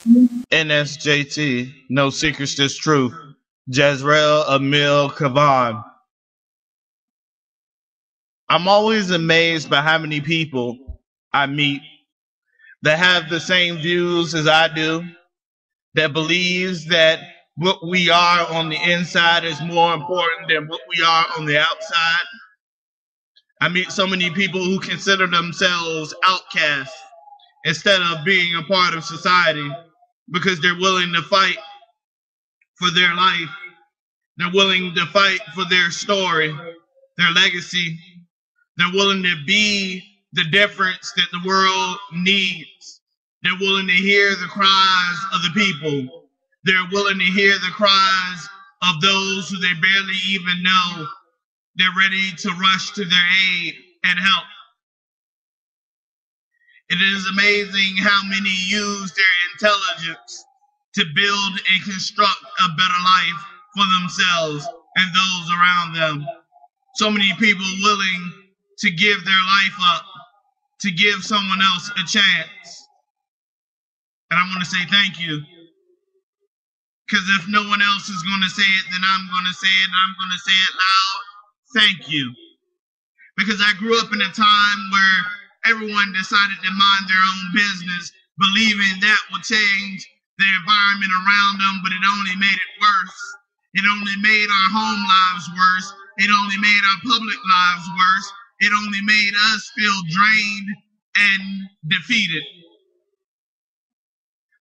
NSJT, no secrets, just truth. Jazrel Cavon. I'm always amazed by how many people I meet that have the same views as I do, that believes that what we are on the inside is more important than what we are on the outside. I meet so many people who consider themselves outcasts instead of being a part of society because they're willing to fight for their life. They're willing to fight for their story, their legacy. They're willing to be the difference that the world needs. They're willing to hear the cries of the people. They're willing to hear the cries of those who they barely even know. They're ready to rush to their aid and help. It is amazing how many use their intelligence to build and construct a better life for themselves and those around them. So many people willing to give their life up, to give someone else a chance. And I want to say thank you. Because if no one else is going to say it, then I'm going to say it, and I'm going to say it loud. Thank you. Because I grew up in a time where everyone decided to mind their own business, believing that would change the environment around them, but it only made it worse. It only made our home lives worse. It only made our public lives worse. It only made us feel drained and defeated.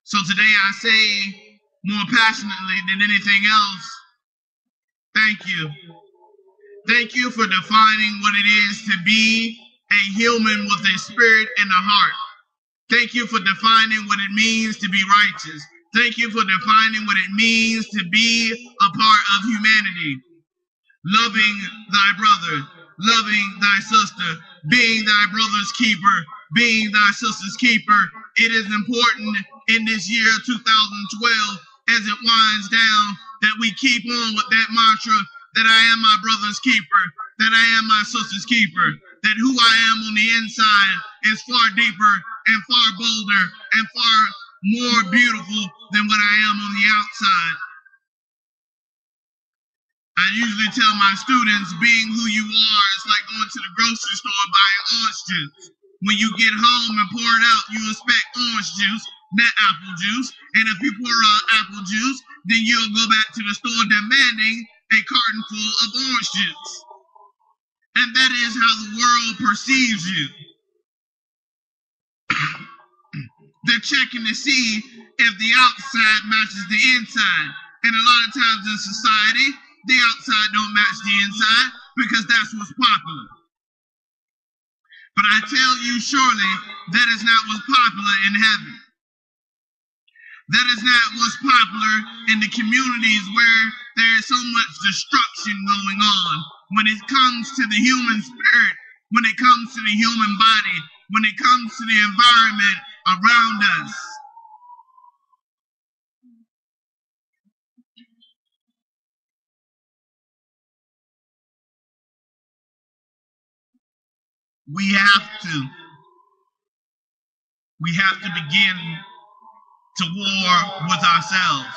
So today I say more passionately than anything else, thank you. Thank you for defining what it is to be a human with a spirit and a heart. Thank you for defining what it means to be righteous. Thank you for defining what it means to be a part of humanity. Loving thy brother, loving thy sister, being thy brother's keeper, being thy sister's keeper. It is important in this year 2012 as it winds down that we keep on with that mantra that I am my brother's keeper, that I am my sister's keeper, that who I am on the inside is far deeper and far bolder and far more beautiful than what I am on the outside. I usually tell my students, being who you are is like going to the grocery store buying orange juice. When you get home and pour it out, you expect orange juice, not apple juice. And if you pour out apple juice, then you'll go back to the store demanding a carton full of orange juice. And that is how the world perceives you. They're checking to see if the outside matches the inside. And a lot of times in society, the outside don't match the inside because that's what's popular. But I tell you surely, that is not what's popular in heaven. That is not what's popular in the communities where there is so much destruction going on. When it comes to the human spirit, when it comes to the human body, when it comes to the environment around us. We have to begin to war with ourselves.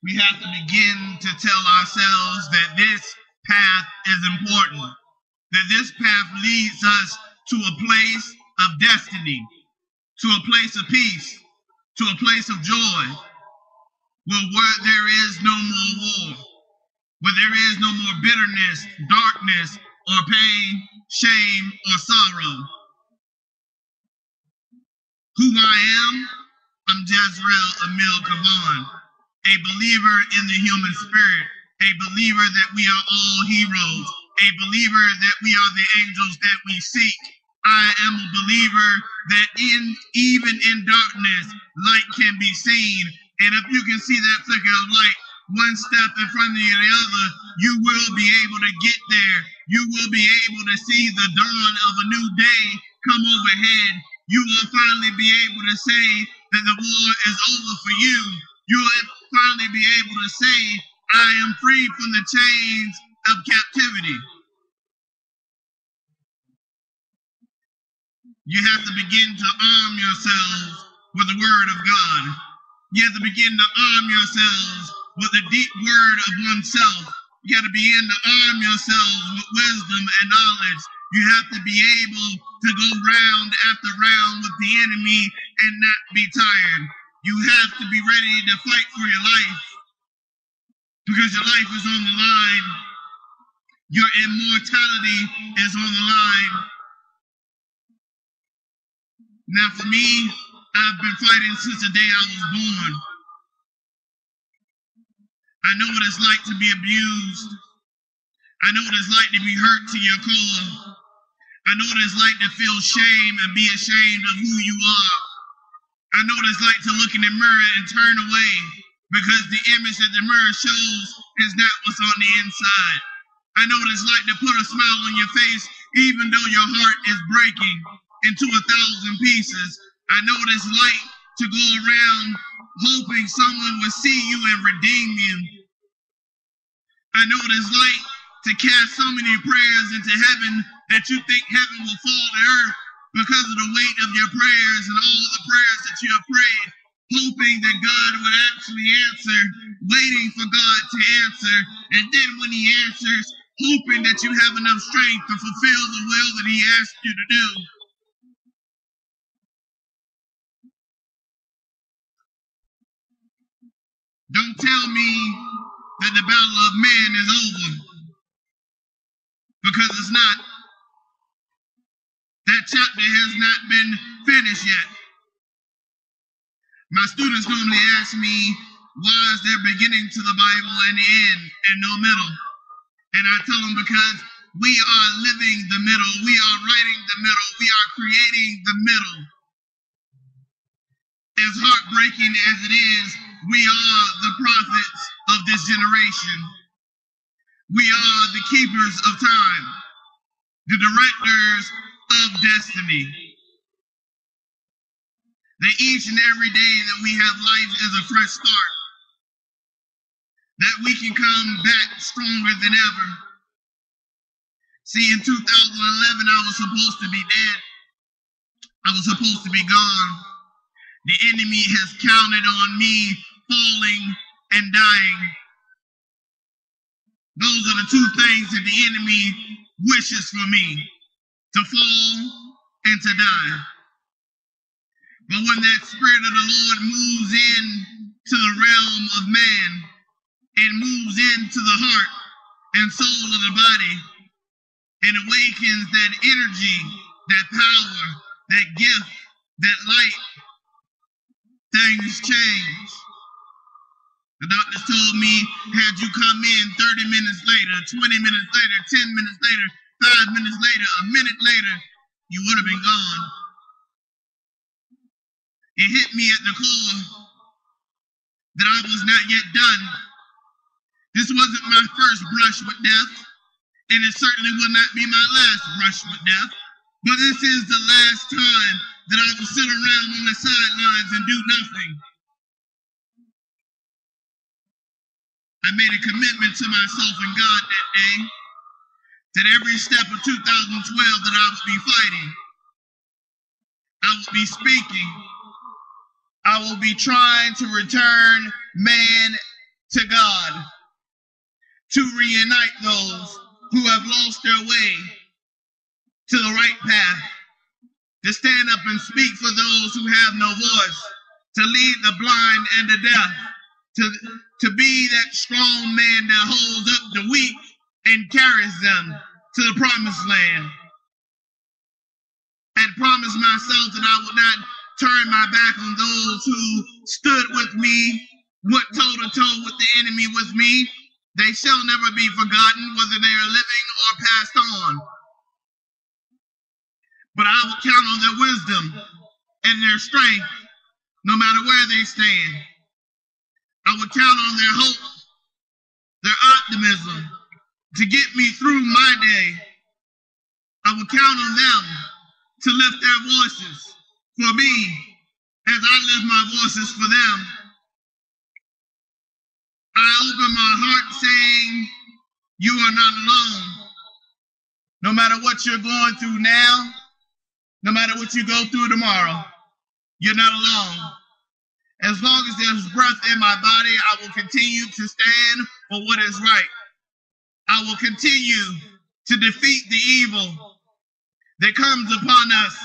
We have to begin to tell ourselves that this path is important, that this path leads us to a place of destiny, to a place of peace, to a place of joy, where there is no more war, where there is no more bitterness, darkness, or pain, shame, or sorrow. Who I am? I'm Jazrel Cavon, a believer in the human spirit, a believer that we are all heroes, a believer that we are the angels that we seek. I am a believer that even in darkness, light can be seen. And if you can see that flicker of light, one step in front of the other, you will be able to get there. You will be able to see the dawn of a new day come overhead. You will finally be able to say that the war is over for you. You will finally be able to say, I am free from the chains of captivity. You have to begin to arm yourselves with the word of God. You have to begin to arm yourselves with the deep word of oneself. You got to begin to arm yourselves with wisdom and knowledge. You have to be able to go round after round with the enemy and not be tired. You have to be ready to fight for your life because your life is on the line. Your immortality is on the line. Now for me, I've been fighting since the day I was born. I know what it's like to be abused. I know what it's like to be hurt to your core. I know what it's like to feel shame and be ashamed of who you are. I know what it's like to look in the mirror and turn away because the image that the mirror shows is not what's on the inside. I know what it's like to put a smile on your face even though your heart is breaking into 1,000 pieces. I know what it's like to go around hoping someone will see you and redeem you. I know what it's like to cast so many prayers into heaven that you think heaven will fall to earth because of the weight of your prayers and all the prayers that you have prayed, hoping that God will actually answer, waiting for God to answer, and then when he answers, hoping that you have enough strength to fulfill the will that he asked you to do. Don't tell me that the battle of man is over, because it's not. That chapter has not been finished yet. My students normally ask me, why is there beginning to the Bible and the end and no middle? And I tell them because we are living the middle, we are writing the middle, we are creating the middle. As heartbreaking as it is, we are the prophets of this generation. We are the keepers of time, the directors of destiny. That each and every day that we have life is a fresh start. That we can come back stronger than ever. See, in 2011, I was supposed to be dead. I was supposed to be gone. The enemy has counted on me falling and dying. Those are the two things that the enemy wishes for me, to fall and to die. But when that Spirit of the Lord moves in to the realm of man and moves into the heart and soul of the body and awakens that energy, that power, that gift, that light, things change. The doctors told me, had you come in 30 minutes later, 20 minutes later, 10 minutes later, 5 minutes later, a minute later, you would have been gone. It hit me at the core that I was not yet done. This wasn't my first brush with death, and it certainly will not be my last brush with death, but this is the last time that I will sit around on the sidelines and do nothing. I made a commitment to myself and God that day that every step of 2012 that I would be fighting, I would be speaking, I will be trying to return man to God, to reunite those who have lost their way to the right path, to stand up and speak for those who have no voice, to lead the blind and the deaf, to be that strong man that holds up the weak and carries them to the promised land. I had promised myself that I would not turn my back on those who stood with me, went toe to toe with the enemy with me. They shall never be forgotten, whether they are living or passed on. But I will count on their wisdom and their strength, no matter where they stand. I will count on their hope, their optimism to get me through my day. I will count on them to lift their voices for me as I lift my voices for them. I open my heart saying, you are not alone. No matter what you're going through now, no matter what you go through tomorrow, You're not alone. As long as there's breath in my body, I will continue to stand for what is right. I will continue to defeat the evil that comes upon us.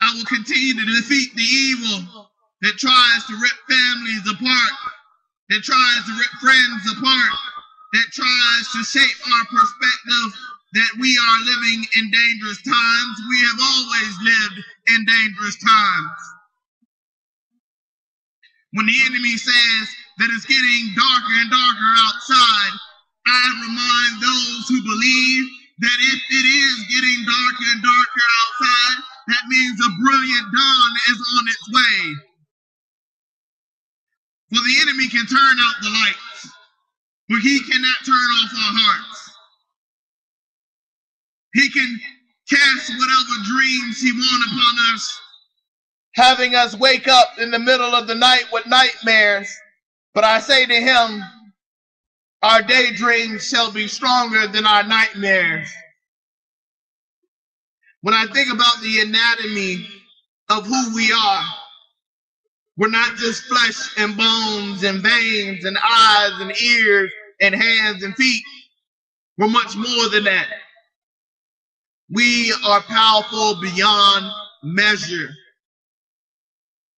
I will continue to defeat the evil that tries to rip families apart, that tries to rip friends apart, that tries to shape our perspective that we are living in dangerous times. We have always lived in dangerous times. When the enemy says that it's getting darker and darker outside, I remind those who believe that if it is getting darker and darker outside, that means a brilliant dawn is on its way. For the enemy can turn out the lights, but he cannot turn off our hearts. He can cast whatever dreams he wants upon us, having us wake up in the middle of the night with nightmares. But I say to him, our daydreams shall be stronger than our nightmares. When I think about the anatomy of who we are, we're not just flesh and bones and veins and eyes and ears and hands and feet. We're much more than that. We are powerful beyond measure.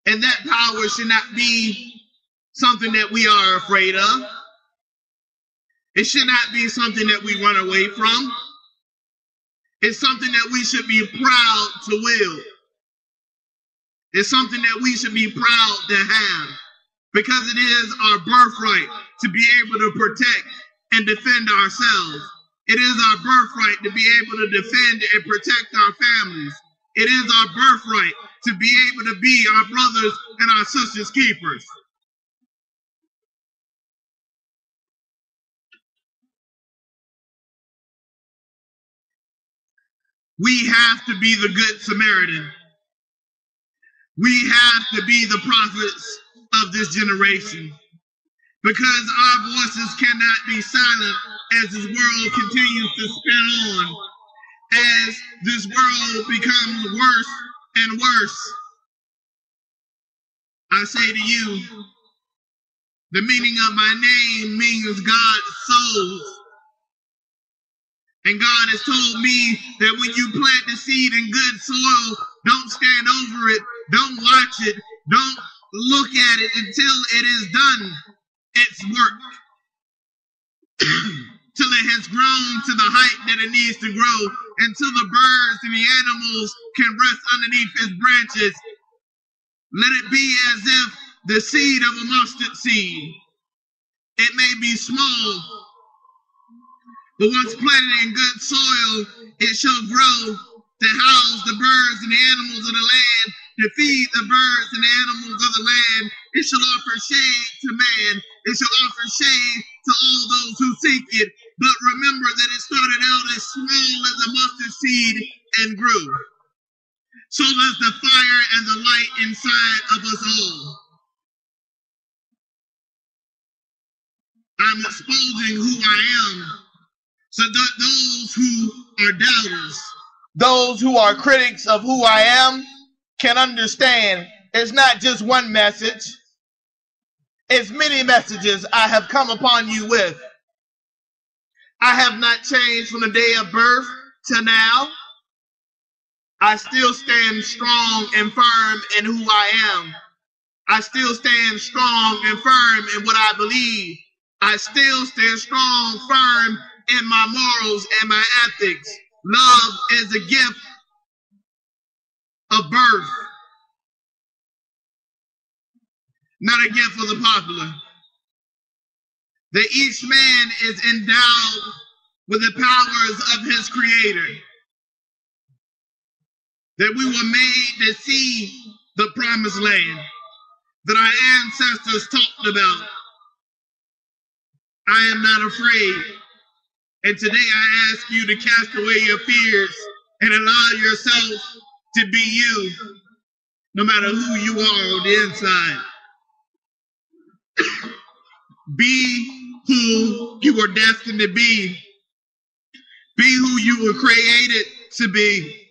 And that power should not be something that we are afraid of. It should not be something that we run away from. It's something that we should be proud to wield. It's something that we should be proud to have, because it is our birthright to be able to protect and defend ourselves. It is our birthright to be able to defend and protect our families. It is our birthright to be able to be our brothers and our sisters' keepers. We have to be the good Samaritan. We have to be the prophets of this generation, because our voices cannot be silent as this world continues to spin on, as this world becomes worse and worse. I say to you, the meaning of my name means God sows. And God has told me that when you plant the seed in good soil, don't stand over it, don't watch it, don't look at it until it is done its work, till it has grown to the height that it needs to grow, until the birds and the animals can rest underneath its branches. Let it be as if the seed of a mustard seed. It may be small, but once planted in good soil, it shall grow to house the birds and the animals of the land, to feed the birds and the animals of the land. It shall offer shade to man. It shall offer shade to all those who seek it. But remember that it started out as small as a mustard seed and grew. So does the fire and the light inside of us all. I'm exposing who I am, so that those who are doubters, those who are critics of who I am, can understand it's not just one message. It's many messages I have come upon you with. I have not changed from the day of birth to now. I still stand strong and firm in who I am. I still stand strong and firm in what I believe. I still stand strong, firm in my morals and my ethics. Love is a gift of birth, not a gift for the popular. That each man is endowed with the powers of his creator. That we were made to see the promised land that our ancestors talked about. I am not afraid. And today I ask you to cast away your fears and allow yourself to be you, no matter who you are on the inside. Be who you were destined to be. Be who you were created to be.